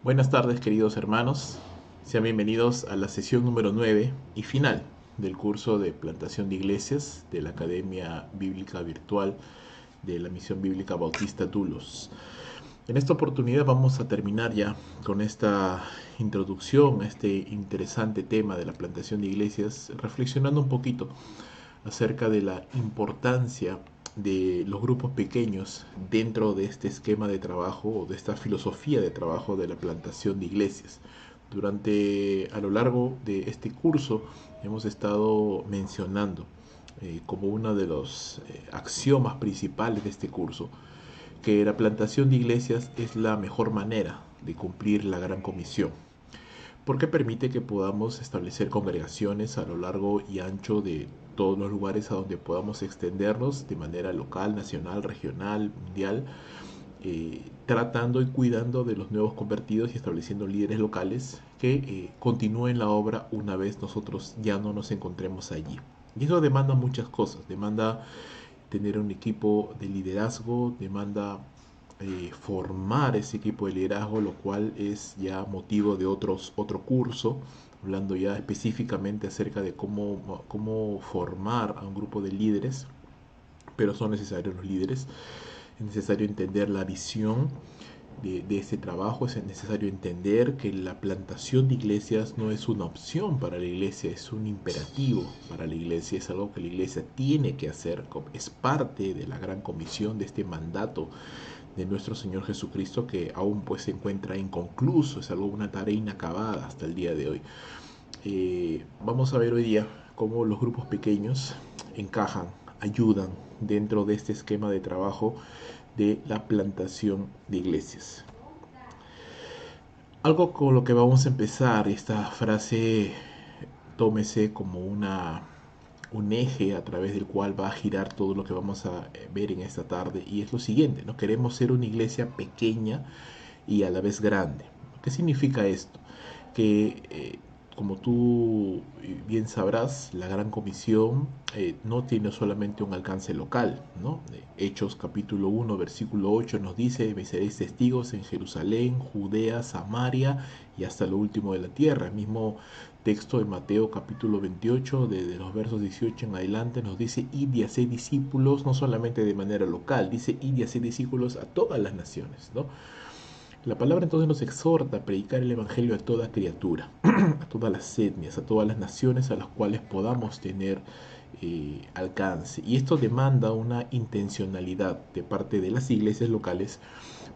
Buenas tardes, queridos hermanos. Sean bienvenidos a la sesión número 9 y final del curso de plantación de iglesias de la Academia Bíblica Virtual de la Misión Bíblica Bautista Tulos. En esta oportunidad vamos a terminar ya con esta introducción a este interesante tema de la plantación de iglesias, reflexionando un poquito acerca de la importancia de los grupos pequeños dentro de este esquema de trabajo o de esta filosofía de trabajo de la plantación de iglesias. A lo largo de este curso hemos estado mencionando como uno de los axiomas principales de este curso que la plantación de iglesias es la mejor manera de cumplir la gran comisión, porque permite que podamos establecer congregaciones a lo largo y ancho de todos los lugares a donde podamos extendernos de manera local, nacional, regional, mundial, tratando y cuidando de los nuevos convertidos y estableciendo líderes locales que continúen la obra una vez nosotros ya no nos encontremos allí. Y eso demanda muchas cosas, demanda tener un equipo de liderazgo, demanda formar ese equipo de liderazgo, lo cual es ya motivo de otro curso, hablando ya específicamente acerca de cómo formar a un grupo de líderes, pero son necesarios los líderes, es necesario entender la visión de ese trabajo, es necesario entender que la plantación de iglesias no es una opción para la iglesia, es un imperativo para la iglesia, es algo que la iglesia tiene que hacer, es parte de la gran comisión, de este mandato de nuestro Señor Jesucristo que aún pues se encuentra inconcluso, es algo, una tarea inacabada hasta el día de hoy. Vamos a ver hoy día cómo los grupos pequeños encajan, ayudan dentro de este esquema de trabajo de la plantación de iglesias. Algo con lo que vamos a empezar, esta frase tómese como un eje a través del cual va a girar todo lo que vamos a ver en esta tarde, y es lo siguiente, ¿no? Queremos ser una iglesia pequeña y a la vez grande. ¿Qué significa esto? Que como tú bien sabrás, la Gran Comisión no tiene solamente un alcance local, ¿no? Hechos capítulo 1, versículo 8 nos dice, me seréis testigos en Jerusalén, Judea, Samaria y hasta lo último de la tierra. El mismo texto de Mateo capítulo 28, de los versos 18 en adelante, nos dice, id y haced discípulos, no solamente de manera local, dice, id y haced discípulos a todas las naciones, ¿no? La palabra entonces nos exhorta a predicar el Evangelio a toda criatura, a todas las etnias, a todas las naciones a las cuales podamos tener alcance. Y esto demanda una intencionalidad de parte de las iglesias locales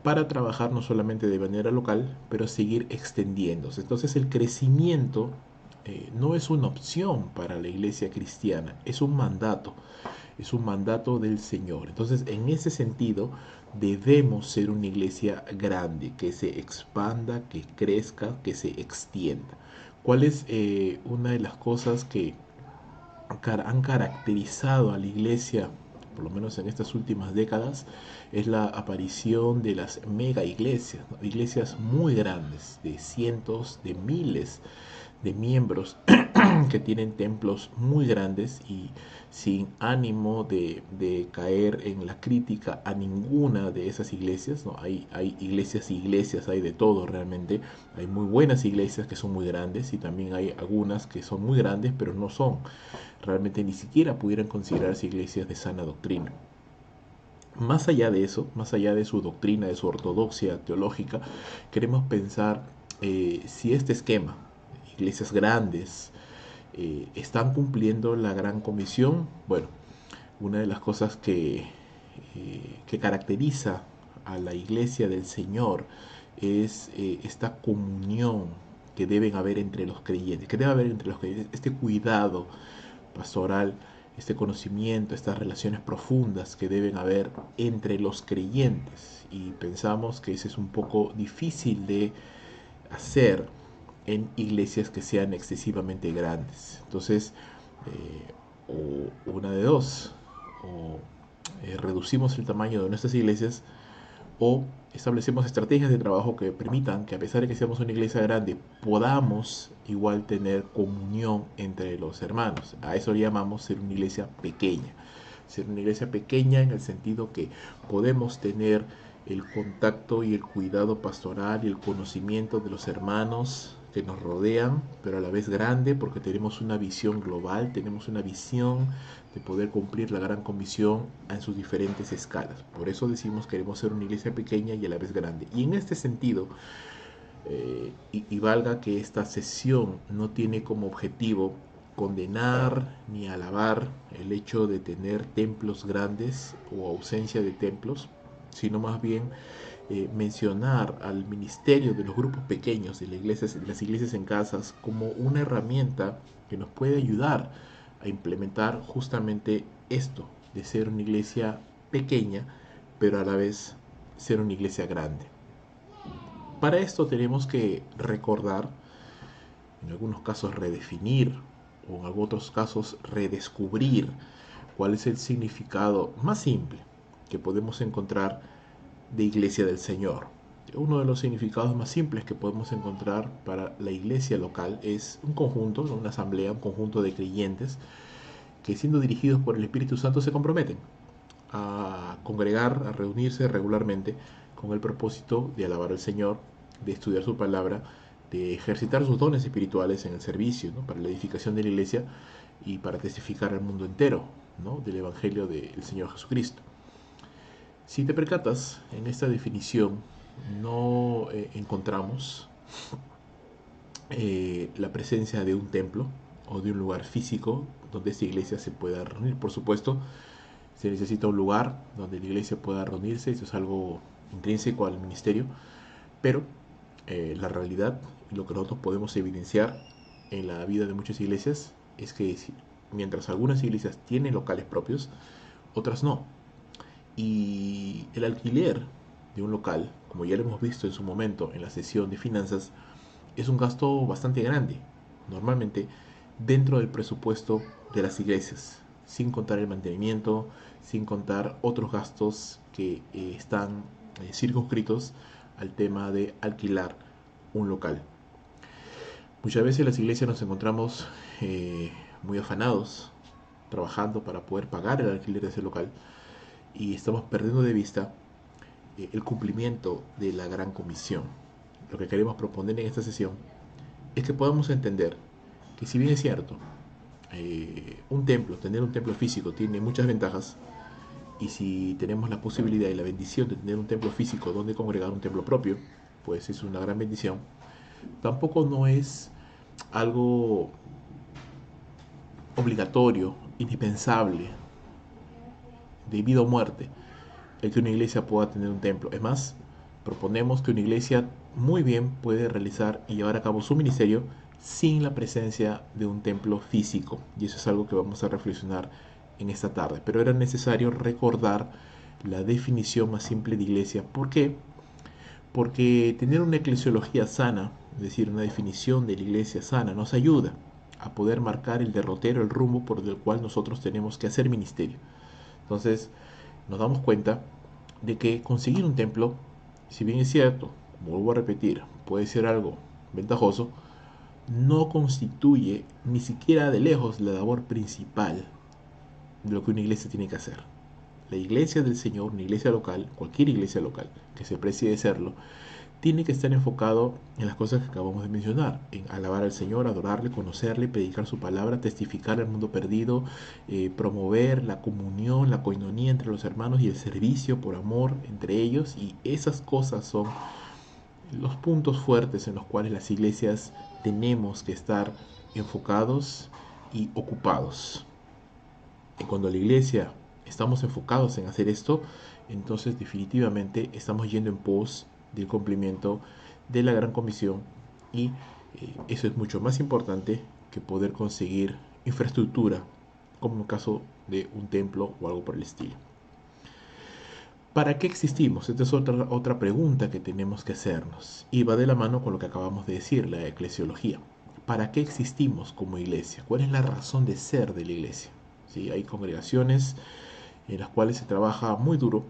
para trabajar no solamente de manera local, pero seguir extendiéndose. Entonces el crecimiento no es una opción para la iglesia cristiana, es un mandato del Señor. Entonces, en ese sentido, debemos ser una iglesia grande, que se expanda, que crezca, que se extienda. ¿Cuál es una de las cosas que han caracterizado a la iglesia, por lo menos en estas últimas décadas? Es la aparición de las mega iglesias, ¿no? Iglesias muy grandes, de cientos, de miles de miembros que tienen templos muy grandes, y sin ánimo de caer en la crítica a ninguna de esas iglesias, ¿no? Hay iglesias y iglesias, hay de todo realmente. Hay muy buenas iglesias que son muy grandes y también hay algunas que son muy grandes pero no son, realmente ni siquiera pudieran considerarse iglesias de sana doctrina. Más allá de eso, más allá de su doctrina, de su ortodoxia teológica, queremos pensar si este esquema, iglesias grandes, están cumpliendo la gran comisión. Bueno, una de las cosas que caracteriza a la iglesia del Señor es esta comunión que deben haber entre los creyentes, este cuidado pastoral, este conocimiento, estas relaciones profundas que deben haber entre los creyentes. Y pensamos que eso es un poco difícil de hacer en iglesias que sean excesivamente grandes. Entonces, o una de dos, o reducimos el tamaño de nuestras iglesias, o establecemos estrategias de trabajo que permitan que, a pesar de que seamos una iglesia grande, podamos igual tener comunión entre los hermanos. A eso le llamamos ser una iglesia pequeña. Ser una iglesia pequeña en el sentido que podemos tener el contacto y el cuidado pastoral y el conocimiento de los hermanos que nos rodean, pero a la vez grande porque tenemos una visión global, tenemos una visión de poder cumplir la gran comisión en sus diferentes escalas. Por eso decimos que queremos ser una iglesia pequeña y a la vez grande. Y en este sentido, y valga que esta sesión no tiene como objetivo condenar ni alabar el hecho de tener templos grandes o ausencia de templos, sino más bien mencionar al ministerio de los grupos pequeños de, de las iglesias en casas como una herramienta que nos puede ayudar a implementar justamente esto de ser una iglesia pequeña, pero a la vez ser una iglesia grande. Para esto tenemos que recordar, en algunos casos redefinir o en otros casos redescubrir cuál es el significado más simple que podemos encontrar de iglesia del Señor. Uno de los significados más simples que podemos encontrar para la iglesia local es un conjunto, una asamblea, un conjunto de creyentes que siendo dirigidos por el Espíritu Santo se comprometen a congregar, a reunirse regularmente con el propósito de alabar al Señor, de estudiar su palabra, de ejercitar sus dones espirituales en el servicio, ¿no? Para la edificación de la iglesia y para testificar al mundo entero, ¿no? Del Evangelio del Señor Jesucristo. Si te percatas, en esta definición no encontramos la presencia de un templo o de un lugar físico donde esta iglesia se pueda reunir. Por supuesto, se necesita un lugar donde la iglesia pueda reunirse, eso es algo intrínseco al ministerio, pero la realidad y lo que nosotros podemos evidenciar en la vida de muchas iglesias es que mientras algunas iglesias tienen locales propios, otras no. Y el alquiler de un local, como ya lo hemos visto en su momento en la sesión de finanzas, es un gasto bastante grande, normalmente dentro del presupuesto de las iglesias, sin contar el mantenimiento, sin contar otros gastos que están circunscritos al tema de alquilar un local. Muchas veces las iglesias nos encontramos muy afanados trabajando para poder pagar el alquiler de ese local y estamos perdiendo de vista el cumplimiento de la gran comisión. Lo que queremos proponer en esta sesión es que podamos entender que si bien es cierto, un templo, tener un templo físico tiene muchas ventajas, y si tenemos la posibilidad y la bendición de tener un templo físico donde congregar, un templo propio, pues es una gran bendición. Tampoco no es algo obligatorio, indispensable, de vida o muerte, el que una iglesia pueda tener un templo. Es más, proponemos que una iglesia muy bien puede realizar y llevar a cabo su ministerio sin la presencia de un templo físico. Y eso es algo que vamos a reflexionar en esta tarde. Pero era necesario recordar la definición más simple de iglesia. ¿Por qué? Porque tener una eclesiología sana, es decir, una definición de la iglesia sana, nos ayuda a poder marcar el derrotero, el rumbo por el cual nosotros tenemos que hacer ministerio. Entonces, nos damos cuenta de que conseguir un templo, si bien es cierto, vuelvo a repetir, puede ser algo ventajoso, no constituye ni siquiera de lejos la labor principal de lo que una iglesia tiene que hacer. La iglesia del Señor, una iglesia local, cualquier iglesia local que se precie de serlo, tiene que estar enfocado en las cosas que acabamos de mencionar, en alabar al Señor, adorarle, conocerle, predicar su palabra, testificar al mundo perdido, promover la comunión, la coinonía entre los hermanos y el servicio por amor entre ellos. Y esas cosas son los puntos fuertes en los cuales las iglesias tenemos que estar enfocados y ocupados. Y cuando la iglesia estamos enfocados en hacer esto, entonces definitivamente estamos yendo en pos del cumplimiento de la gran comisión, y eso es mucho más importante que poder conseguir infraestructura, como en el caso de un templo o algo por el estilo. ¿Para qué existimos? Esta es otra pregunta que tenemos que hacernos, y va de la mano con lo que acabamos de decir, la eclesiología. ¿Para qué existimos como iglesia? ¿Cuál es la razón de ser de la iglesia? ¿Sí? Hay congregaciones en las cuales se trabaja muy duro,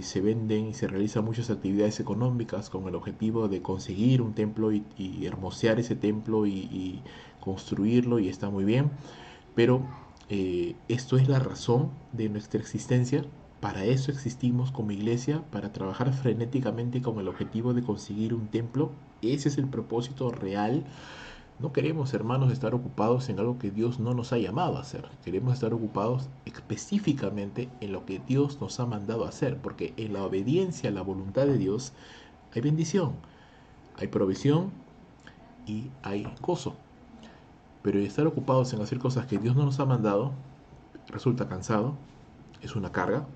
se venden y se realizan muchas actividades económicas con el objetivo de conseguir un templo y hermosear ese templo y construirlo, y está muy bien, pero ¿esto es la razón de nuestra existencia? Para eso existimos como iglesia, para trabajar frenéticamente con el objetivo de conseguir un templo. Ese es el propósito real. No queremos, hermanos, estar ocupados en algo que Dios no nos ha llamado a hacer. Queremos estar ocupados específicamente en lo que Dios nos ha mandado a hacer, porque en la obediencia a la voluntad de Dios hay bendición, hay provisión y hay gozo. Pero estar ocupados en hacer cosas que Dios no nos ha mandado resulta cansado, es una carga,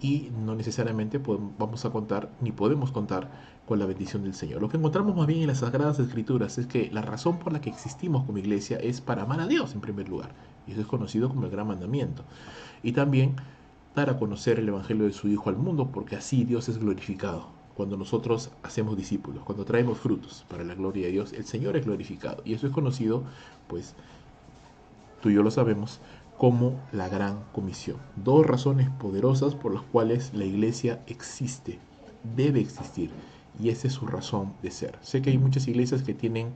y no necesariamente vamos a contar ni podemos contar con la bendición del Señor. Lo que encontramos más bien en las Sagradas Escrituras es que la razón por la que existimos como iglesia es para amar a Dios en primer lugar, y eso es conocido como el Gran Mandamiento, y también dar a conocer el Evangelio de su Hijo al mundo, porque así Dios es glorificado. Cuando nosotros hacemos discípulos, cuando traemos frutos para la gloria de Dios, el Señor es glorificado, y eso es conocido, pues tú y yo lo sabemos, como la Gran Comisión. Dos razones poderosas por las cuales la iglesia existe, debe existir, y esa es su razón de ser. Sé que hay muchas iglesias que tienen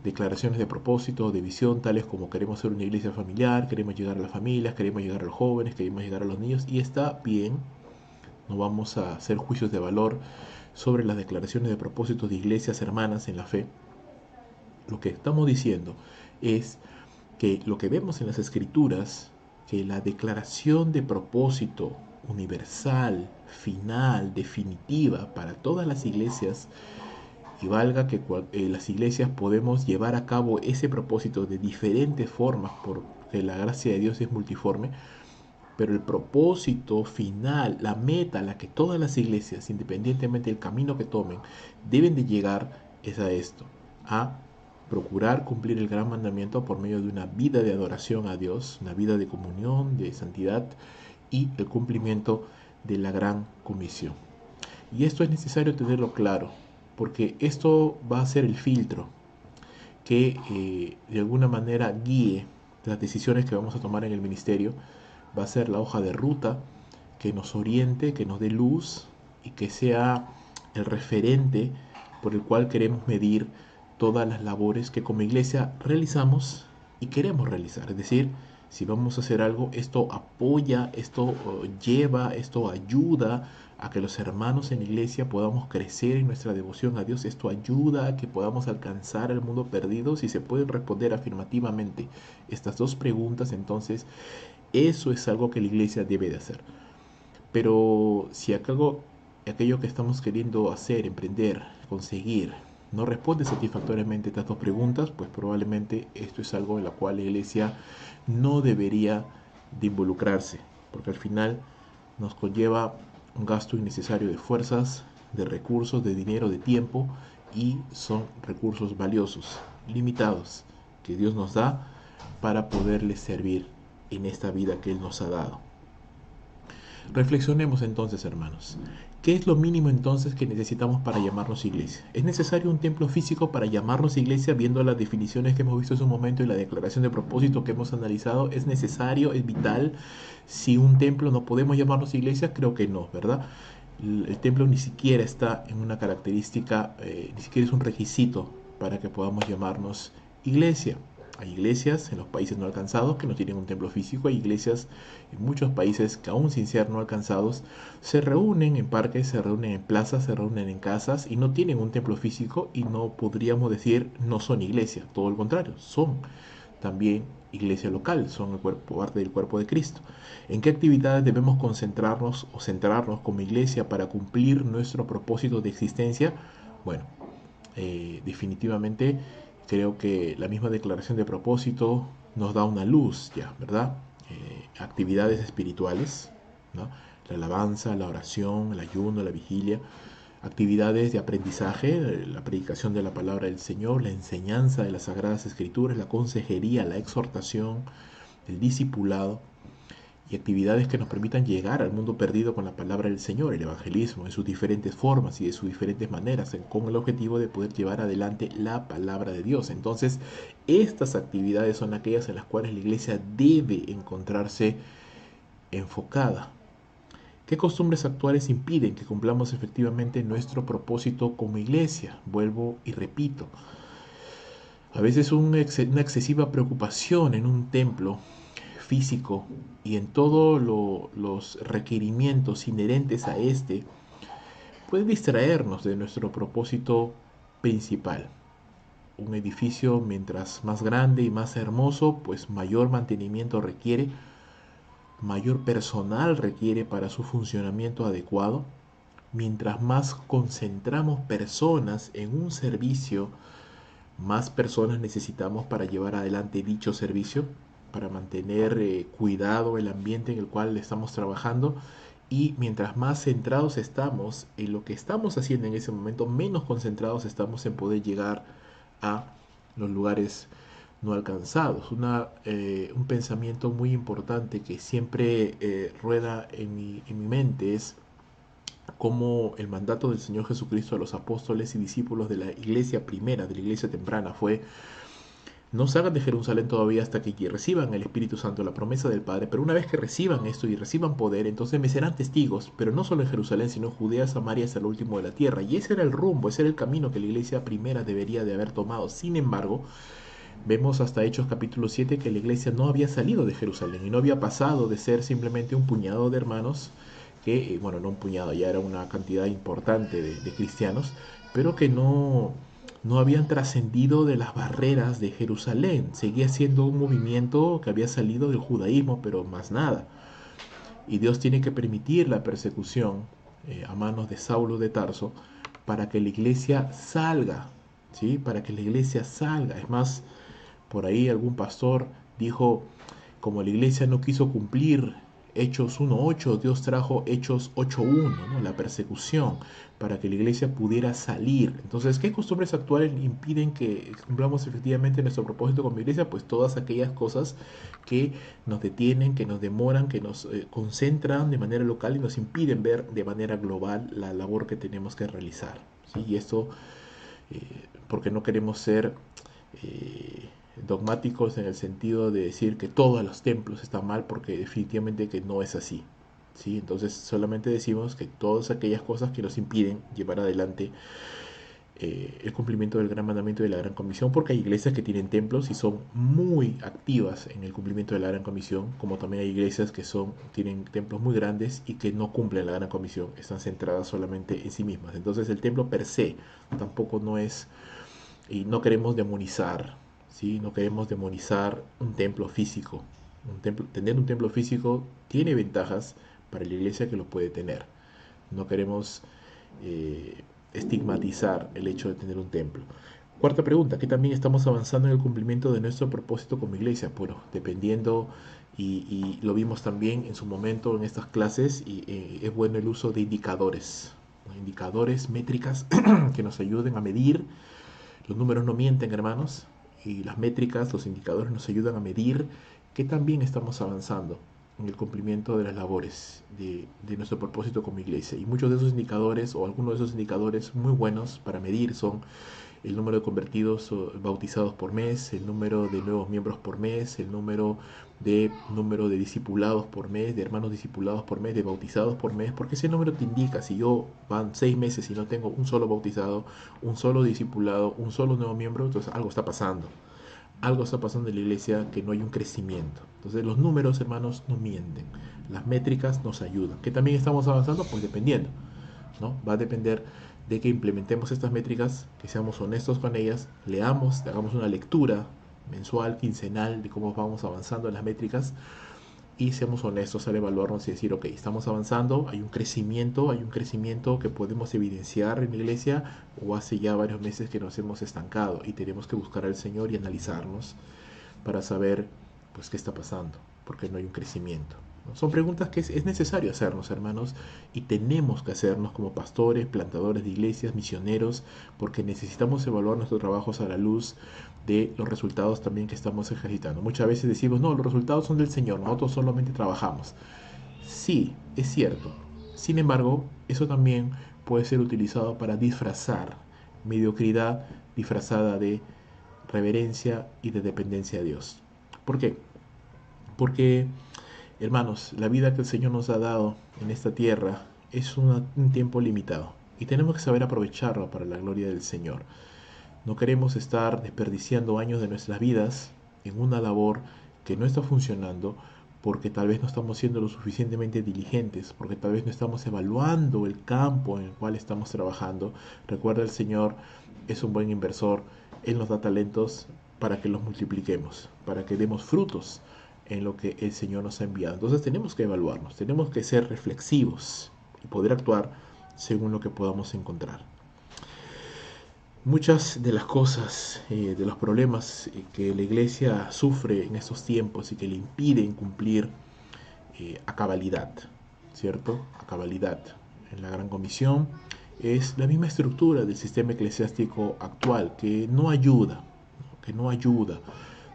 declaraciones de propósito, de visión, tales como queremos ser una iglesia familiar, queremos llegar a las familias, queremos llegar a los jóvenes, queremos llegar a los niños, y está bien, no vamos a hacer juicios de valor sobre las declaraciones de propósito de iglesias hermanas en la fe. Lo que estamos diciendo es que lo que vemos en las escrituras, que la declaración de propósito universal, final, definitiva para todas las iglesias, y valga que las iglesias podemos llevar a cabo ese propósito de diferentes formas porque la gracia de Dios es multiforme, pero el propósito final, la meta a la que todas las iglesias, independientemente del camino que tomen, deben de llegar es a esto, a procurar cumplir el gran mandamiento por medio de una vida de adoración a Dios, una vida de comunión, de santidad y el cumplimiento de la gran comisión. Y esto es necesario tenerlo claro, porque esto va a ser el filtro que de alguna manera guíe las decisiones que vamos a tomar en el ministerio, va a ser la hoja de ruta que nos oriente, que nos dé luz y que sea el referente por el cual queremos medir todas las labores que como iglesia realizamos y queremos realizar. Es decir, si vamos a hacer algo, esto apoya, esto lleva, esto ayuda a que los hermanos en la iglesia podamos crecer en nuestra devoción a Dios. Esto ayuda a que podamos alcanzar el mundo perdido. Si se pueden responder afirmativamente estas dos preguntas, entonces eso es algo que la iglesia debe de hacer. Pero si aquello que estamos queriendo hacer, emprender, conseguir, no responde satisfactoriamente a estas dos preguntas, pues probablemente esto es algo en lo cual la iglesia no debería de involucrarse, porque al final nos conlleva un gasto innecesario de fuerzas, de recursos, de dinero, de tiempo, y son recursos valiosos, limitados, que Dios nos da para poderle servir en esta vida que Él nos ha dado. Reflexionemos entonces, hermanos. ¿Qué es lo mínimo entonces que necesitamos para llamarnos iglesia? ¿Es necesario un templo físico para llamarnos iglesia, viendo las definiciones que hemos visto en su momento y la declaración de propósito que hemos analizado? ¿Es necesario, es vital? Si un templo no podemos llamarnos iglesia, creo que no, ¿verdad? El templo ni siquiera está en una característica, ni siquiera es un requisito para que podamos llamarnos iglesia. Hay iglesias en los países no alcanzados que no tienen un templo físico. Hay iglesias en muchos países que aún sin ser no alcanzados se reúnen en parques, se reúnen en plazas, se reúnen en casas y no tienen un templo físico, y no podríamos decir no son iglesia. Todo lo contrario, son también iglesia local, son parte del cuerpo de Cristo. ¿En qué actividades debemos concentrarnos o centrarnos como iglesia para cumplir nuestro propósito de existencia? Bueno, definitivamente creo que la misma declaración de propósito nos da una luz ya, ¿verdad? Actividades espirituales, ¿no? La alabanza, la oración, el ayuno, la vigilia, actividades de aprendizaje, la predicación de la palabra del Señor, la enseñanza de las Sagradas Escrituras, la consejería, la exhortación, el discipulado, y actividades que nos permitan llegar al mundo perdido con la palabra del Señor, el evangelismo, en sus diferentes formas y de sus diferentes maneras, con el objetivo de poder llevar adelante la palabra de Dios. Entonces, estas actividades son aquellas en las cuales la iglesia debe encontrarse enfocada. ¿Qué costumbres actuales impiden que cumplamos efectivamente nuestro propósito como iglesia? Vuelvo y repito. A veces una excesiva preocupación en un templo físico y en todos los requerimientos inherentes a este, puede distraernos de nuestro propósito principal. Un edificio, mientras más grande y más hermoso, pues mayor mantenimiento requiere, mayor personal requiere para su funcionamiento adecuado. Mientras más concentramos personas en un servicio, más personas necesitamos para llevar adelante dicho servicio, para mantener cuidado el ambiente en el cual estamos trabajando. Y mientras más centrados estamos en lo que estamos haciendo en ese momento, menos concentrados estamos en poder llegar a los lugares no alcanzados. Un pensamiento muy importante que siempre rueda en mi mente es cómo el mandato del Señor Jesucristo a los apóstoles y discípulos de la iglesia primera, de la iglesia temprana, fue: no salgan de Jerusalén todavía hasta que reciban el Espíritu Santo, la promesa del Padre, pero una vez que reciban esto y reciban poder, entonces me serán testigos, pero no solo en Jerusalén, sino en Judea, Samaria, hasta lo último de la tierra. Y ese era el rumbo, ese era el camino que la iglesia primera debería de haber tomado. Sin embargo, vemos hasta Hechos capítulo 7 que la iglesia no había salido de Jerusalén y no había pasado de ser simplemente un puñado de hermanos que, bueno, no un puñado, ya era una cantidad importante de cristianos, pero que no habían trascendido de las barreras de Jerusalén. Seguía siendo un movimiento que había salido del judaísmo, pero más nada. Y Dios tiene que permitir la persecución a manos de Saulo de Tarso para que la iglesia salga, ¿sí? Para que la iglesia salga. Es más, por ahí algún pastor dijo: como la iglesia no quiso cumplir Hechos 1.8, Dios trajo Hechos 8.1, ¿no? La persecución, para que la iglesia pudiera salir. Entonces, ¿qué costumbres actuales impiden que cumplamos efectivamente nuestro propósito como iglesia? Pues todas aquellas cosas que nos detienen, que nos demoran, que nos concentran de manera local y nos impiden ver de manera global la labor que tenemos que realizar, ¿sí? Y esto eh, porque no queremos ser eh, dogmáticos en el sentido de decir que todos los templos están mal, porque definitivamente que no es así, ¿sí? Entonces solamente decimos que todas aquellas cosas que nos impiden llevar adelante el cumplimiento del gran mandamiento de la gran comisión, porque hay iglesias que tienen templos y son muy activas en el cumplimiento de la gran comisión, como también hay iglesias que tienen templos muy grandes y que no cumplen la gran comisión, están centradas solamente en sí mismas. Entonces el templo per se tampoco no es, y no queremos demonizar, ¿sí? No queremos demonizar un templo físico. Tener un templo físico tiene ventajas para la iglesia que lo puede tener. No queremos estigmatizar el hecho de tener un templo. Cuarta pregunta: ¿qué también estamos avanzando en el cumplimiento de nuestro propósito como iglesia? Bueno, dependiendo, y lo vimos también en su momento en estas clases, y es bueno el uso de indicadores, ¿no? Indicadores, métricas que nos ayuden a medir. Los números no mienten, hermanos, y las métricas, los indicadores nos ayudan a medir que también estamos avanzando en el cumplimiento de las labores de nuestro propósito como iglesia. Y muchos de esos indicadores, o algunos de esos indicadores muy buenos para medir, son el número de convertidos o bautizados por mes, el número de nuevos miembros por mes, el número de discipulados por mes, de hermanos discipulados por mes, de bautizados por mes, porque ese número te indica, si yo van 6 meses y no tengo un solo bautizado, un solo discipulado, un solo nuevo miembro, entonces algo está pasando. Algo está pasando en la iglesia, que no hay un crecimiento. Entonces los números, hermanos, no mienten. Las métricas nos ayudan. ¿Que también estamos avanzando? Pues dependiendo, ¿no? Va a depender de que implementemos estas métricas, que seamos honestos con ellas, leamos, hagamos una lectura mensual, quincenal, de cómo vamos avanzando en las métricas, y seamos honestos al evaluarnos y decir: ok, estamos avanzando, hay un crecimiento que podemos evidenciar en la iglesia, o hace ya varios meses que nos hemos estancado y tenemos que buscar al Señor y analizarnos para saber, pues, qué está pasando, porque no hay un crecimiento, ¿no? Son preguntas que es necesario hacernos, hermanos, y tenemos que hacernos como pastores, plantadores de iglesias, misioneros, porque necesitamos evaluar nuestros trabajos a la luz de los resultados también que estamos ejercitando. Muchas veces decimos: no, los resultados son del Señor, nosotros solamente trabajamos. Sí, es cierto. Sin embargo, eso también puede ser utilizado para disfrazar mediocridad disfrazada de reverencia y de dependencia a Dios. ¿Por qué? Porque, hermanos, la vida que el Señor nos ha dado en esta tierra es un tiempo limitado y tenemos que saber aprovecharlo para la gloria del Señor. No queremos estar desperdiciando años de nuestras vidas en una labor que no está funcionando, porque tal vez no estamos siendo lo suficientemente diligentes, porque tal vez no estamos evaluando el campo en el cual estamos trabajando. Recuerda, el Señor es un buen inversor, Él nos da talentos para que los multipliquemos, para que demos frutos en lo que el Señor nos ha enviado. Entonces tenemos que evaluarnos, tenemos que ser reflexivos y poder actuar según lo que podamos encontrar. Muchas de las cosas, de los problemas que la iglesia sufre en estos tiempos y que le impiden cumplir a cabalidad, ¿cierto? A cabalidad. En la Gran Comisión es la misma estructura del sistema eclesiástico actual que no ayuda, ¿no? Que no ayuda.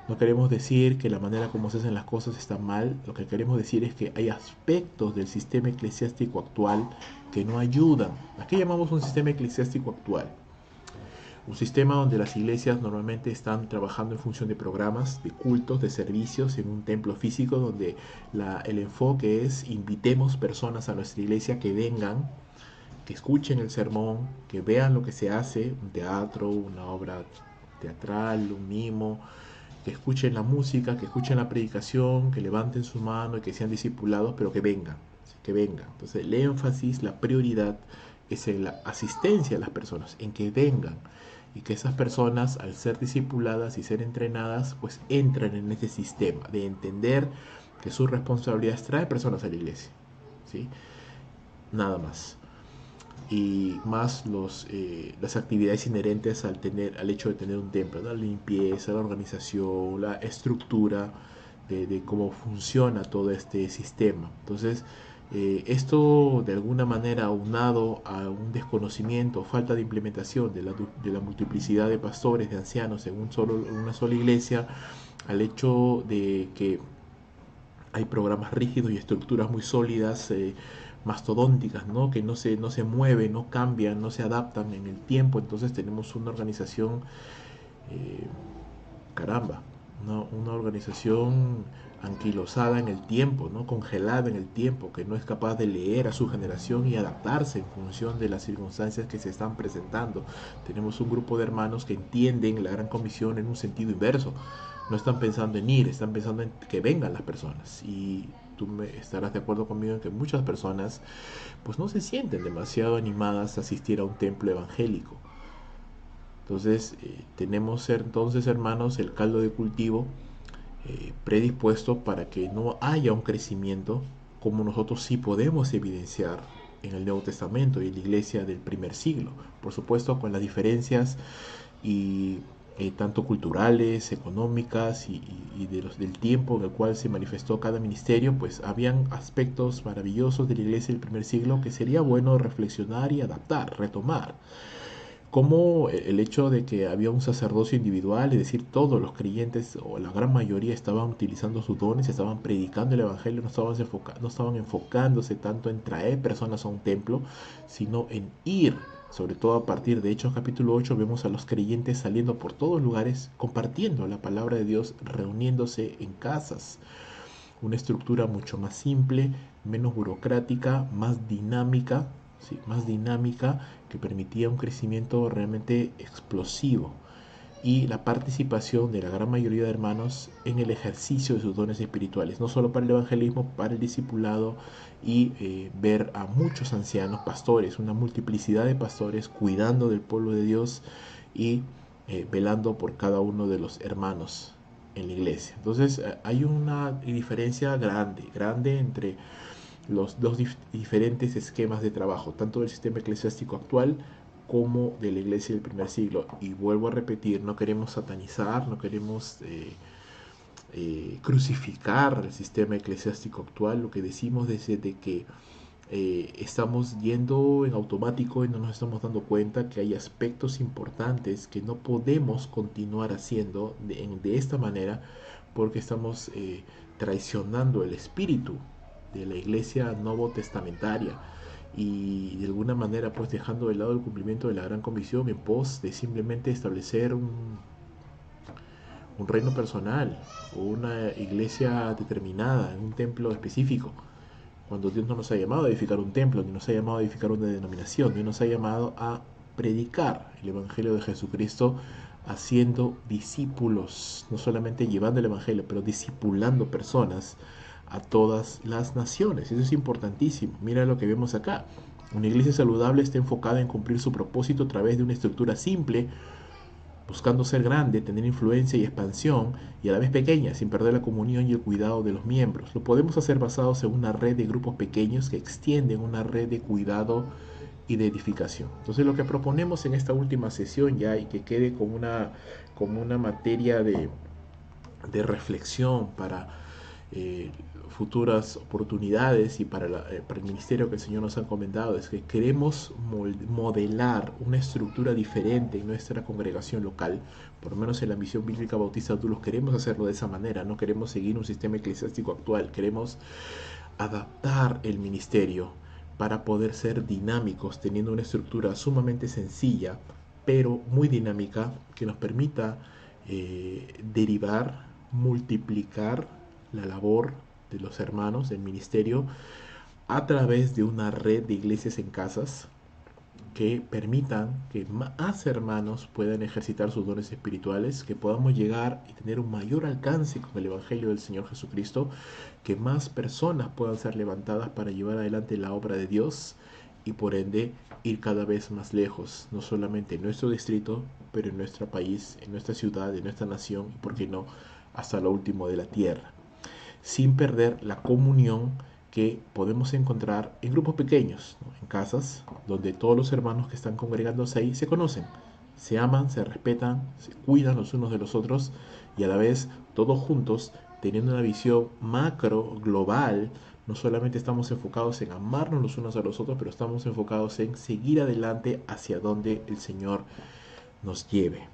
No queremos decir que la manera como se hacen las cosas está mal, lo que queremos decir es que hay aspectos del sistema eclesiástico actual que no ayudan. ¿A qué llamamos un sistema eclesiástico actual? Un sistema donde las iglesias normalmente están trabajando en función de programas, de cultos, de servicios en un templo físico donde el enfoque es invitemos personas a nuestra iglesia que vengan, que escuchen el sermón, que vean lo que se hace, un teatro, una obra teatral, un mimo, que escuchen la música, que escuchen la predicación, que levanten su mano y que sean discipulados, pero que vengan, que vengan. Entonces el énfasis, la prioridad es en la asistencia a las personas, en que vengan y que esas personas, al ser discipuladas y ser entrenadas, pues entran en ese sistema de entender que su responsabilidad es traer personas a la iglesia, ¿sí? Nada más. Y más las actividades inherentes al hecho de tener un templo, ¿no? La limpieza, la organización, la estructura de cómo funciona todo este sistema. Entonces, esto de alguna manera aunado a un desconocimiento o falta de implementación de la multiplicidad de pastores, de ancianos en una sola iglesia, al hecho de que hay programas rígidos y estructuras muy sólidas, mastodónticas, ¿no? Que no se mueven, no cambian, no se adaptan en el tiempo. Entonces tenemos una organización, eh, caramba, una organización anquilosada en el tiempo, ¿no? Congelada en el tiempo, que no es capaz de leer a su generación y adaptarse en función de las circunstancias que se están presentando. Tenemos un grupo de hermanos que entienden la Gran Comisión en un sentido inverso. No están pensando en ir, están pensando en que vengan las personas. Y tú estarás de acuerdo conmigo en que muchas personas pues no se sienten demasiado animadas a asistir a un templo evangélico. Entonces tenemos entonces, hermanos, el caldo de cultivo predispuesto para que no haya un crecimiento como nosotros sí podemos evidenciar en el Nuevo Testamento y en la iglesia del primer siglo. Por supuesto, con las diferencias y tanto culturales, económicas y del tiempo en el cual se manifestó cada ministerio, pues habían aspectos maravillosos de la iglesia del primer siglo que sería bueno reflexionar y adaptar, retomar, como el hecho de que había un sacerdocio individual, es decir, todos los creyentes o la gran mayoría estaban utilizando sus dones, estaban predicando el evangelio, no estaban enfocándose tanto en traer personas a un templo, sino en ir. Sobre todo a partir de Hechos capítulo 8 vemos a los creyentes saliendo por todos lugares, compartiendo la palabra de Dios, reuniéndose en casas. Una estructura mucho más simple, menos burocrática, más dinámica, ¿sí? Más dinámica, que permitía un crecimiento realmente explosivo y la participación de la gran mayoría de hermanos en el ejercicio de sus dones espirituales, no solo para el evangelismo, para el discipulado y ver a muchos ancianos, pastores, una multiplicidad de pastores cuidando del pueblo de Dios y velando por cada uno de los hermanos en la iglesia. Entonces hay una diferencia grande, grande entre los dos diferentes esquemas de trabajo, tanto del sistema eclesiástico actual como de la iglesia del primer siglo. Y vuelvo a repetir, no queremos satanizar, no queremos crucificar el sistema eclesiástico actual. Lo que decimos es de que estamos yendo en automático y no nos estamos dando cuenta que hay aspectos importantes que no podemos continuar haciendo de esta manera porque estamos traicionando el espíritu de la iglesia novotestamentaria y de alguna manera pues dejando de lado el cumplimiento de la gran comisión en pos de simplemente establecer un reino personal o una iglesia determinada en un templo específico, cuando Dios no nos ha llamado a edificar un templo, ni nos ha llamado a edificar una denominación, Dios nos ha llamado a predicar el Evangelio de Jesucristo haciendo discípulos, no solamente llevando el Evangelio, pero discipulando personas a todas las naciones. Eso es importantísimo. Mira lo que vemos acá. Una iglesia saludable está enfocada en cumplir su propósito a través de una estructura simple, buscando ser grande, tener influencia y expansión, y a la vez pequeña, sin perder la comunión y el cuidado de los miembros. Lo podemos hacer basados en una red de grupos pequeños que extienden una red de cuidado y de edificación. Entonces lo que proponemos en esta última sesión ya, y que quede como una materia de reflexión para eh, futuras oportunidades y para el ministerio que el Señor nos ha encomendado, es que queremos modelar una estructura diferente en nuestra congregación local. Por lo menos en la Misión Bíblica Bautista Adultos queremos hacerlo de esa manera. No queremos seguir un sistema eclesiástico actual, queremos adaptar el ministerio para poder ser dinámicos, teniendo una estructura sumamente sencilla pero muy dinámica, que nos permita derivar, multiplicar la labor de los hermanos del ministerio a través de una red de iglesias en casas que permitan que más hermanos puedan ejercitar sus dones espirituales, que podamos llegar y tener un mayor alcance con el Evangelio del Señor Jesucristo, que más personas puedan ser levantadas para llevar adelante la obra de Dios y por ende ir cada vez más lejos, no solamente en nuestro distrito, pero en nuestro país, en nuestra ciudad, en nuestra nación y, por qué no, hasta lo último de la tierra, sin perder la comunión que podemos encontrar en grupos pequeños, ¿no? En casas, donde todos los hermanos que están congregándose ahí se conocen, se aman, se respetan, se cuidan los unos de los otros y a la vez todos juntos, teniendo una visión macro, global. No solamente estamos enfocados en amarnos los unos a los otros, pero estamos enfocados en seguir adelante hacia donde el Señor nos lleve.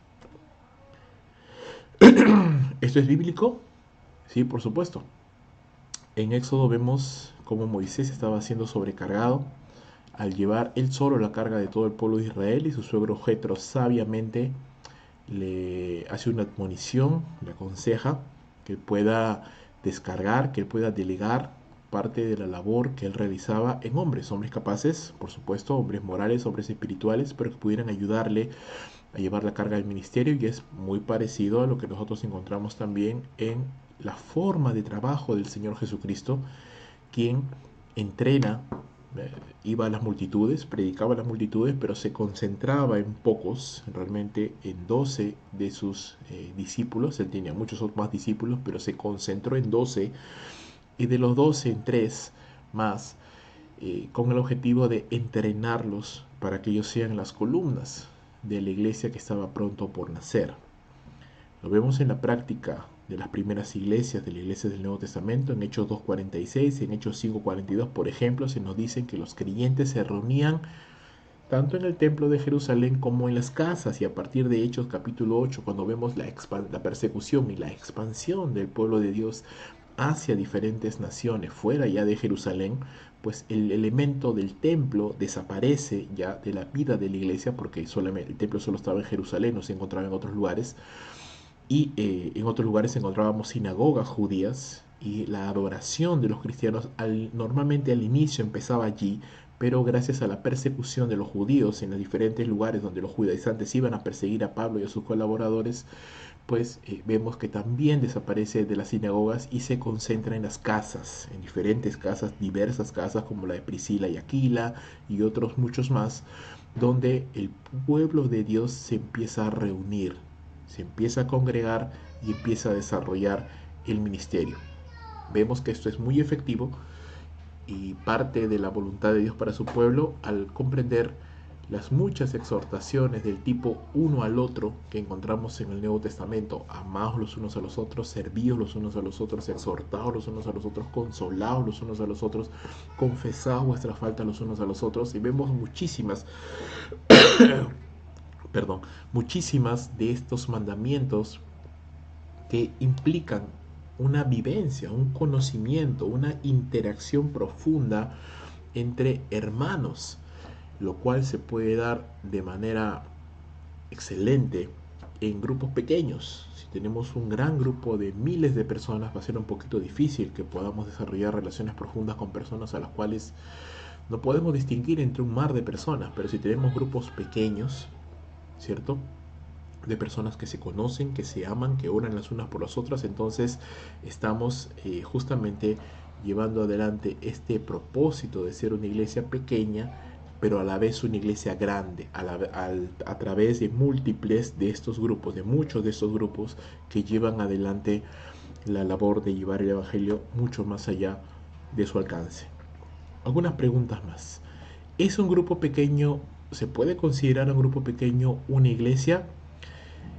¿Esto es bíblico? Sí, por supuesto. En Éxodo vemos cómo Moisés estaba siendo sobrecargado al llevar él solo la carga de todo el pueblo de Israel, y su suegro Jetro sabiamente le hace una admonición, le aconseja que él pueda descargar, que él pueda delegar parte de la labor que él realizaba en hombres capaces, por supuesto, hombres morales, hombres espirituales, pero que pudieran ayudarle a llevar la carga del ministerio. Y es muy parecido a lo que nosotros encontramos también en la forma de trabajo del Señor Jesucristo, quien entrena, iba a las multitudes, predicaba a las multitudes, pero se concentraba en pocos, realmente en 12 de sus discípulos. Él tenía muchos otros más discípulos, pero se concentró en 12, y de los 12 en 3 más, con el objetivo de entrenarlos para que ellos sean las columnas de la iglesia que estaba pronto por nacer. Lo vemos en la práctica de las primeras iglesias, de la iglesia del Nuevo Testamento, en Hechos 2.46, en Hechos 5.42, por ejemplo, se nos dice que los creyentes se reunían tanto en el templo de Jerusalén como en las casas. Y a partir de Hechos capítulo 8, cuando vemos la persecución y la expansión del pueblo de Dios hacia diferentes naciones fuera ya de Jerusalén, pues el elemento del templo desaparece ya de la vida de la iglesia, porque solamente el templo solo estaba en Jerusalén, no se encontraba en otros lugares. Y en otros lugares encontrábamos sinagogas judías, y la adoración de los cristianos normalmente al inicio empezaba allí, pero gracias a la persecución de los judíos en los diferentes lugares donde los judaizantes iban a perseguir a Pablo y a sus colaboradores, pues vemos que también desaparece de las sinagogas y se concentra en las casas, en diferentes casas, diversas casas como la de Priscila y Aquila y otros muchos más, donde el pueblo de Dios se empieza a reunir, se empieza a congregar y empieza a desarrollar el ministerio. Vemos que esto es muy efectivo y parte de la voluntad de Dios para su pueblo al comprender las muchas exhortaciones del tipo uno al otro que encontramos en el Nuevo Testamento. Amaos los unos a los otros, servíos los unos a los otros, exhortaos los unos a los otros, consolaos los unos a los otros, confesaos vuestras faltas los unos a los otros. Y vemos muchísimas muchísimas de estos mandamientos que implican una vivencia, un conocimiento, una interacción profunda entre hermanos, lo cual se puede dar de manera excelente en grupos pequeños. Si tenemos un gran grupo de miles de personas, va a ser un poquito difícil que podamos desarrollar relaciones profundas con personas a las cuales no podemos distinguir entre un mar de personas. Pero si tenemos grupos pequeños, ¿cierto?, de personas que se conocen, que se aman, que oran las unas por las otras, entonces estamos justamente llevando adelante este propósito de ser una iglesia pequeña, pero a la vez una iglesia grande, a través de múltiples de estos grupos, de muchos de estos grupos que llevan adelante la labor de llevar el Evangelio mucho más allá de su alcance. Algunas preguntas más. ¿Es un grupo pequeño, se puede considerar un grupo pequeño una iglesia?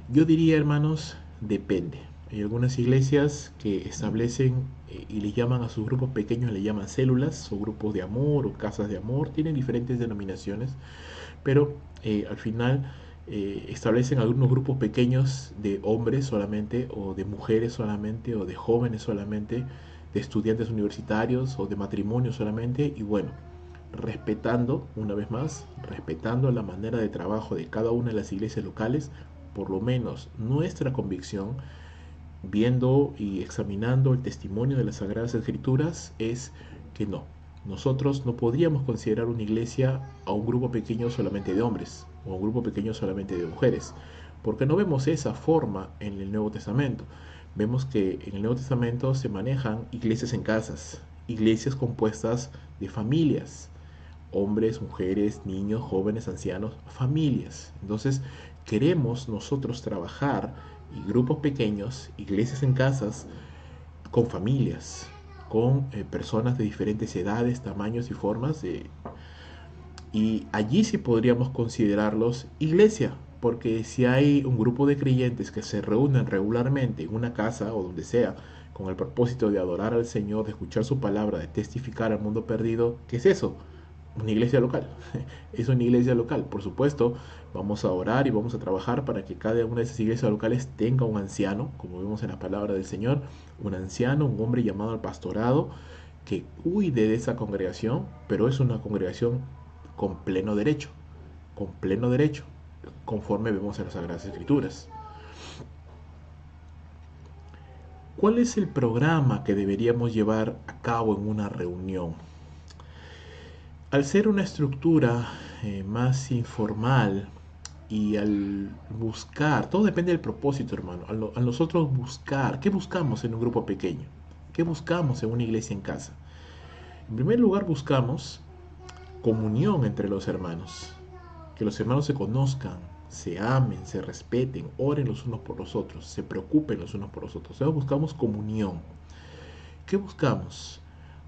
Yo diría, hermanos, depende. Hay algunas iglesias que establecen y le llaman a sus grupos pequeños, le llaman células o grupos de amor o casas de amor, tienen diferentes denominaciones, pero al final establecen algunos grupos pequeños de hombres solamente, o de mujeres solamente, o de jóvenes solamente, de estudiantes universitarios o de matrimonio solamente, y bueno, respetando, una vez más, respetando la manera de trabajo de cada una de las iglesias locales, por lo menos nuestra convicción, viendo y examinando el testimonio de las Sagradas Escrituras, es que no. Nosotros no podríamos considerar una iglesia a un grupo pequeño solamente de hombres o a un grupo pequeño solamente de mujeres, porque no vemos esa forma en el Nuevo Testamento. Vemos que en el Nuevo Testamento se manejan iglesias en casas, iglesias compuestas de familias, hombres, mujeres, niños, jóvenes, ancianos, familias. Entonces, queremos nosotros trabajar y grupos pequeños, iglesias en casas, con familias, con personas de diferentes edades, tamaños y formas. Y allí sí podríamos considerarlos iglesia, porque si hay un grupo de creyentes que se reúnen regularmente en una casa o donde sea, con el propósito de adorar al Señor, de escuchar su palabra, de testificar al mundo perdido, ¿qué es eso? Una iglesia local. Es una iglesia local. Por supuesto, vamos a orar y vamos a trabajar para que cada una de esas iglesias locales tenga un anciano, como vemos en la palabra del Señor, un anciano, un hombre llamado al pastorado, que cuide de esa congregación, pero es una congregación con pleno derecho, conforme vemos en las Sagradas Escrituras. ¿Cuál es el programa que deberíamos llevar a cabo en una reunión? Al ser una estructura más informal y al buscar, todo depende del propósito, hermano, a nosotros buscar, ¿qué buscamos en un grupo pequeño? ¿Qué buscamos en una iglesia en casa? En primer lugar buscamos comunión entre los hermanos, que los hermanos se conozcan, se amen, se respeten, oren los unos por los otros, se preocupen los unos por los otros. Entonces buscamos comunión. ¿Qué buscamos?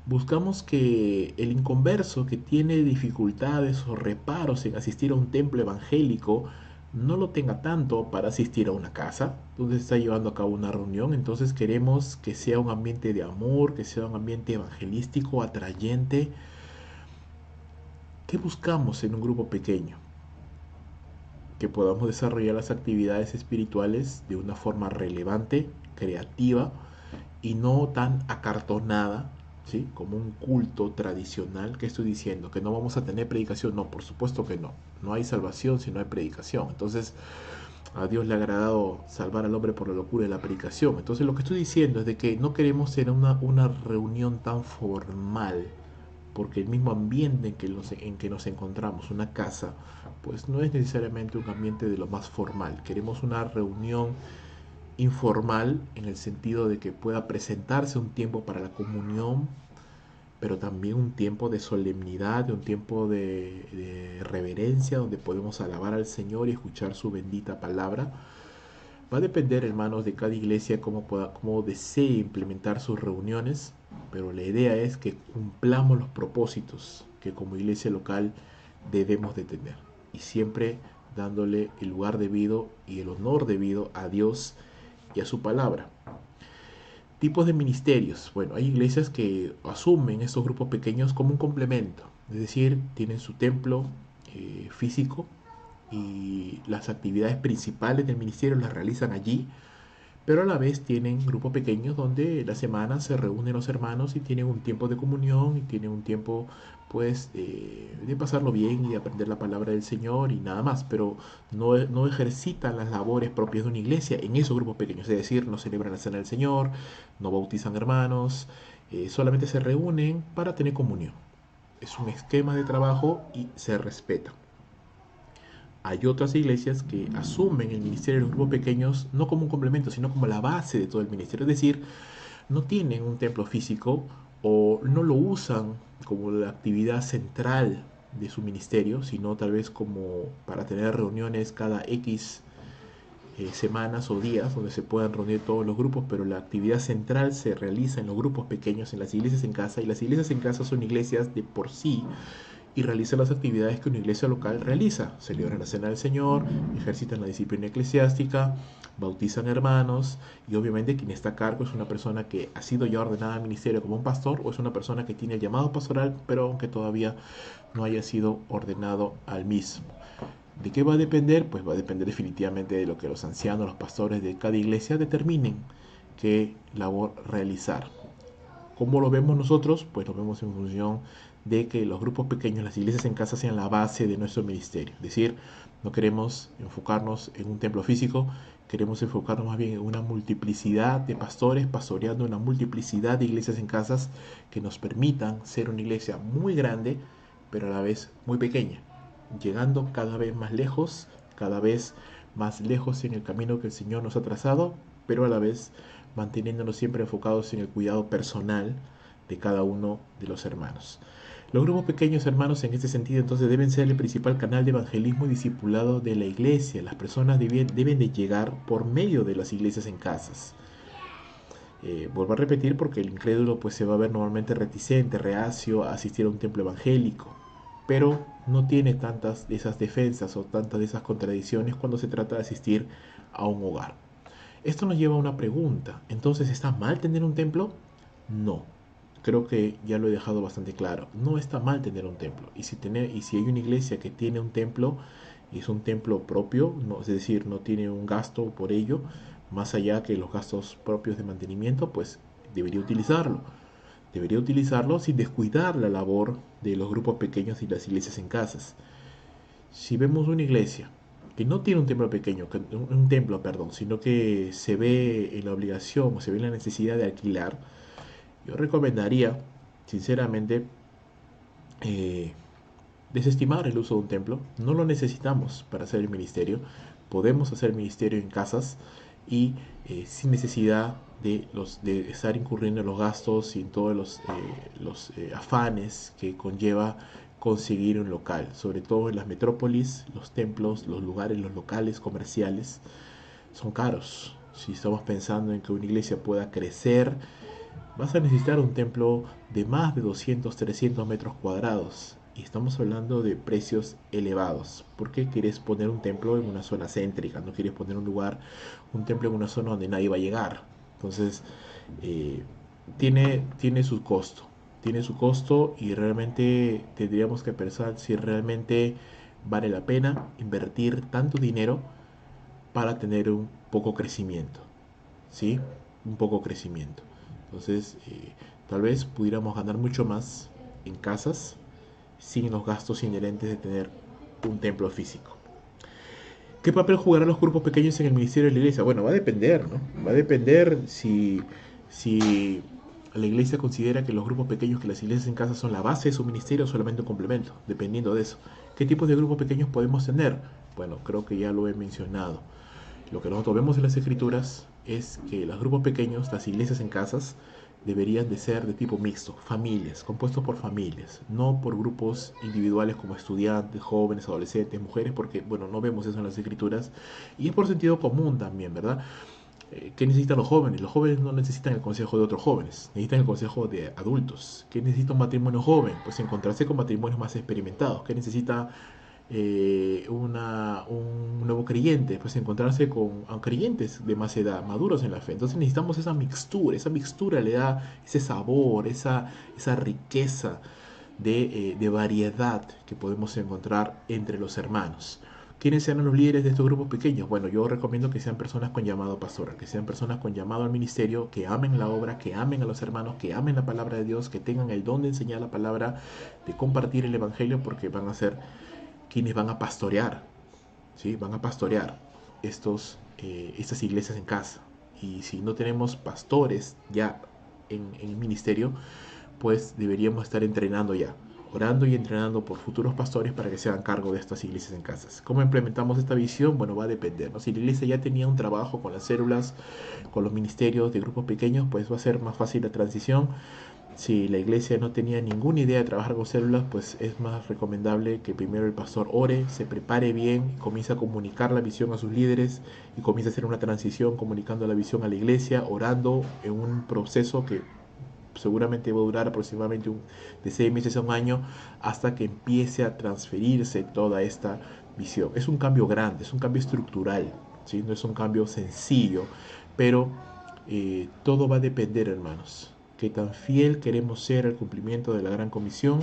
Buscamos que el inconverso que tiene dificultades o reparos en asistir a un templo evangélico no lo tenga tanto para asistir a una casa donde se está llevando a cabo una reunión. Entonces queremos que sea un ambiente de amor, que sea un ambiente evangelístico, atrayente. ¿Qué buscamos en un grupo pequeño? Que podamos desarrollar las actividades espirituales de una forma relevante, creativa y no tan acartonada, ¿sí? Como un culto tradicional. ¿Qué estoy diciendo? ¿Que no vamos a tener predicación? No, por supuesto que no. No hay salvación si no hay predicación. Entonces, a Dios le ha agradado salvar al hombre por la locura de la predicación. Entonces, lo que estoy diciendo es de que no queremos ser una reunión tan formal, porque el mismo ambiente en que nos encontramos, una casa, pues no es necesariamente un ambiente de lo más formal. Queremos una reunión informal en el sentido de que pueda presentarse un tiempo para la comunión, pero también un tiempo de solemnidad, un tiempo de reverencia, donde podemos alabar al Señor y escuchar su bendita palabra. Va a depender, hermanos, de cada iglesia cómo desee implementar sus reuniones, pero la idea es que cumplamos los propósitos que como iglesia local debemos de tener, y siempre dándole el lugar debido y el honor debido a Dios y a su palabra. Tipos de ministerios. Bueno, hay iglesias que asumen estos grupos pequeños como un complemento, es decir, tienen su templo físico y las actividades principales del ministerio las realizan allí, pero a la vez tienen grupos pequeños donde la semana se reúnen los hermanos y tienen un tiempo de comunión y tienen un tiempo pues de pasarlo bien y de aprender la palabra del Señor y nada más, pero no ejercitan las labores propias de una iglesia en esos grupos pequeños, es decir, no celebran la cena del Señor, no bautizan hermanos, solamente se reúnen para tener comunión. Es un esquema de trabajo y se respeta. Hay otras iglesias que asumen el ministerio de los grupos pequeños no como un complemento, sino como la base de todo el ministerio. Es decir, no tienen un templo físico o no lo usan como la actividad central de su ministerio, sino tal vez como para tener reuniones cada X semanas o días donde se puedan reunir todos los grupos, pero la actividad central se realiza en los grupos pequeños, en las iglesias en casa, y las iglesias en casa son iglesias de por sí y realizan las actividades que una iglesia local realiza. Celebran la cena del Señor, ejercitan la disciplina eclesiástica, bautizan hermanos y obviamente quien está a cargo es una persona que ha sido ya ordenada al ministerio como un pastor o es una persona que tiene el llamado pastoral pero aunque todavía no haya sido ordenado al mismo. ¿De qué va a depender? Pues va a depender definitivamente de lo que los ancianos, los pastores de cada iglesia determinen qué labor realizar. ¿Cómo lo vemos nosotros? Pues lo vemos en función de que los grupos pequeños, las iglesias en casa sean la base de nuestro ministerio. Es decir, no queremos enfocarnos en un templo físico, queremos enfocarnos más bien en una multiplicidad de pastores, pastoreando una multiplicidad de iglesias en casas que nos permitan ser una iglesia muy grande, pero a la vez muy pequeña, llegando cada vez más lejos en el camino que el Señor nos ha trazado, pero a la vez manteniéndonos siempre enfocados en el cuidado personal de cada uno de los hermanos. Los grupos pequeños, hermanos, en este sentido entonces deben ser el principal canal de evangelismo y discipulado de la iglesia. Las personas deben de llegar por medio de las iglesias en casas. Vuelvo a repetir porque el incrédulo pues se va a ver normalmente reticente, reacio a asistir a un templo evangélico, pero no tiene tantas de esas defensas o tantas de esas contradicciones cuando se trata de asistir a un hogar. Esto nos lleva a una pregunta. Entonces, ¿está mal tener un templo? No. Creo que ya lo he dejado bastante claro. No está mal tener un templo. Y si hay una iglesia que tiene un templo, y es un templo propio, no, es decir, no tiene un gasto por ello, más allá que los gastos propios de mantenimiento, pues debería utilizarlo. Debería utilizarlo sin descuidar la labor de los grupos pequeños y las iglesias en casas. Si vemos una iglesia que no tiene un templo pequeño, un templo, perdón, sino que se ve en la obligación o se ve en la necesidad de alquilar, yo recomendaría, sinceramente, eh, desestimar el uso de un templo. No lo necesitamos para hacer el ministerio. Podemos hacer ministerio en casas y sin necesidad de estar incurriendo en los gastos y en todos los afanes que conlleva conseguir un local. Sobre todo en las metrópolis, los templos, los lugares, los locales comerciales son caros. Si estamos pensando en que una iglesia pueda crecer, vas a necesitar un templo de más de 200, 300 metros cuadrados. Y estamos hablando de precios elevados. ¿Por qué quieres poner un templo en una zona céntrica? No quieres poner un templo en una zona donde nadie va a llegar. Entonces, eh, tiene su costo. Tiene su costo y realmente tendríamos que pensar si realmente vale la pena invertir tanto dinero para tener un poco crecimiento. ¿Sí? Un poco crecimiento. Entonces, tal vez pudiéramos ganar mucho más en casas sin los gastos inherentes de tener un templo físico. ¿Qué papel jugarán los grupos pequeños en el ministerio de la iglesia? Bueno, va a depender, ¿no? Va a depender si la iglesia considera que los grupos pequeños, que las iglesias en casa son la base de su ministerio o solamente un complemento, dependiendo de eso. ¿Qué tipos de grupos pequeños podemos tener? Bueno, creo que ya lo he mencionado. Lo que nosotros vemos en las escrituras es que los grupos pequeños, las iglesias en casas, deberían de ser de tipo mixto, familias, compuestos por familias, no por grupos individuales como estudiantes, jóvenes, adolescentes, mujeres, porque, bueno, no vemos eso en las escrituras, y es por sentido común también, ¿verdad? ¿Qué necesitan los jóvenes? Los jóvenes no necesitan el consejo de otros jóvenes, necesitan el consejo de adultos. ¿Qué necesita un matrimonio joven? Pues encontrarse con matrimonios más experimentados. ¿Qué necesita un nuevo creyente? Pues encontrarse con creyentes de más edad, maduros en la fe. Entonces necesitamos esa mixtura le da ese sabor, esa riqueza de variedad que podemos encontrar entre los hermanos. ¿Quiénes serán los líderes de estos grupos pequeños? Bueno, yo recomiendo que sean personas con llamado pastoral, que sean personas con llamado al ministerio, que amen la obra, que amen a los hermanos, que amen la palabra de Dios, que tengan el don de enseñar la palabra, de compartir el evangelio, porque van a ser quienes van a pastorear, ¿sí? Van a pastorear estas iglesias en casa. Y si no tenemos pastores ya en el ministerio, pues deberíamos estar entrenando ya, orando y entrenando por futuros pastores para que se hagan cargo de estas iglesias en casas. ¿Cómo implementamos esta visión? Bueno, va a depender, ¿no? Si la iglesia ya tenía un trabajo con las células, con los ministerios de grupos pequeños, pues va a ser más fácil la transición. Si la iglesia no tenía ninguna idea de trabajar con células, pues es más recomendable que primero el pastor ore, se prepare bien, comience a comunicar la visión a sus líderes y comience a hacer una transición comunicando la visión a la iglesia, orando en un proceso que seguramente va a durar aproximadamente de 6 meses a un año hasta que empiece a transferirse toda esta visión. Es un cambio grande, es un cambio estructural, ¿sí? No es un cambio sencillo, pero todo va a depender, hermanos, qué tan fiel queremos ser al cumplimiento de la gran comisión,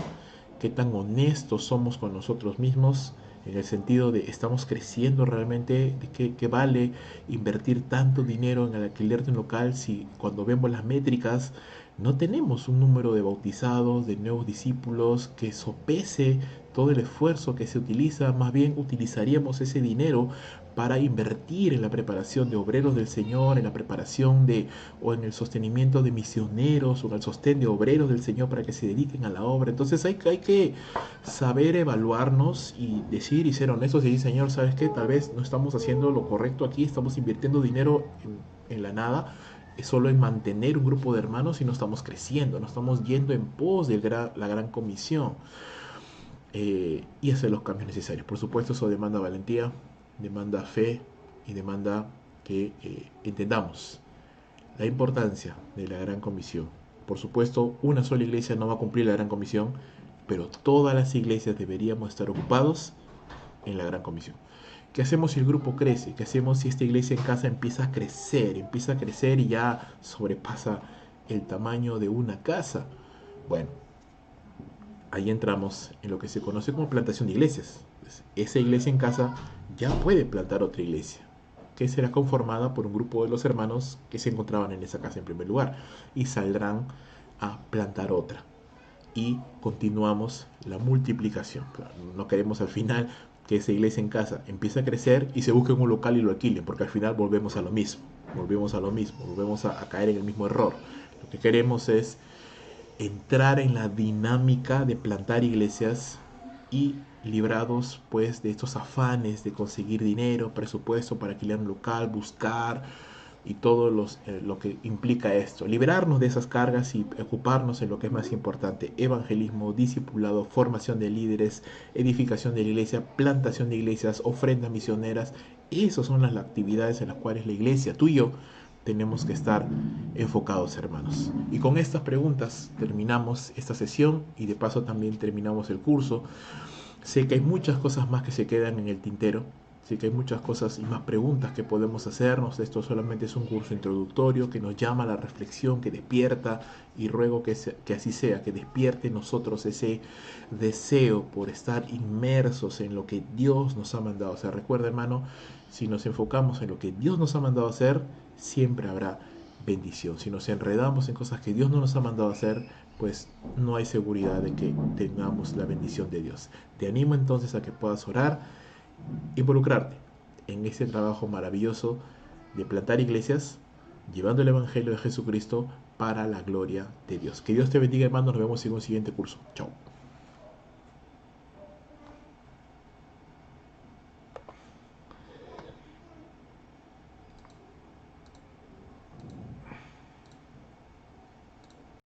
qué tan honestos somos con nosotros mismos, en el sentido de estamos creciendo realmente, de qué vale invertir tanto dinero en el alquiler de un local si cuando vemos las métricas no tenemos un número de bautizados, de nuevos discípulos que sopese todo el esfuerzo que se utiliza. Más bien utilizaríamos ese dinero para invertir en la preparación de obreros del Señor, en la preparación de o en el sostenimiento de misioneros o en el sostén de obreros del Señor para que se dediquen a la obra. Entonces hay que saber evaluarnos y decir y ser honestos y decir, Señor, ¿sabes qué? Tal vez no estamos haciendo lo correcto aquí, estamos invirtiendo dinero en la nada, es solo en mantener un grupo de hermanos y no estamos creciendo, no estamos yendo en pos de la gran comisión, y hacer los cambios necesarios. Por supuesto, eso demanda valentía, demanda fe y demanda que entendamos la importancia de la gran comisión. Por supuesto, una sola iglesia no va a cumplir la gran comisión, pero todas las iglesias deberíamos estar ocupados en la gran comisión. ¿Qué hacemos si el grupo crece? ¿Qué hacemos si esta iglesia en casa empieza a crecer? Empieza a crecer y ya sobrepasa el tamaño de una casa. Bueno, ahí entramos en lo que se conoce como plantación de iglesias. Esa iglesia en casa ya puede plantar otra iglesia, que será conformada por un grupo de los hermanos que se encontraban en esa casa en primer lugar y saldrán a plantar otra. Y continuamos la multiplicación. No queremos al final que esa iglesia en casa empiece a crecer y se busque un local y lo alquilen, porque al final volvemos a lo mismo, volvemos a caer en el mismo error. Lo que queremos es entrar en la dinámica de plantar iglesias y librados pues de estos afanes de conseguir dinero, presupuesto para alquilar un local, buscar y todo lo que implica esto. Liberarnos de esas cargas y ocuparnos en lo que es más importante: evangelismo, discipulado, formación de líderes, edificación de la iglesia, plantación de iglesias, ofrendas misioneras. Esas son las actividades en las cuales la iglesia, tú y yo, tenemos que estar enfocados, hermanos. Y con estas preguntas terminamos esta sesión y de paso también terminamos el curso. Sé que hay muchas cosas más que se quedan en el tintero. Sé que hay muchas cosas y más preguntas que podemos hacernos. Esto solamente es un curso introductorio que nos llama a la reflexión, que despierta, y ruego que así sea, que despierte en nosotros ese deseo por estar inmersos en lo que Dios nos ha mandado. O sea, recuerda, hermano, si nos enfocamos en lo que Dios nos ha mandado a hacer, siempre habrá bendición. Si nos enredamos en cosas que Dios no nos ha mandado a hacer, pues no hay seguridad de que tengamos la bendición de Dios. Te animo entonces a que puedas orar, involucrarte en este trabajo maravilloso de plantar iglesias, llevando el Evangelio de Jesucristo para la gloria de Dios. Que Dios te bendiga, hermano. Nos vemos en un siguiente curso. Chao.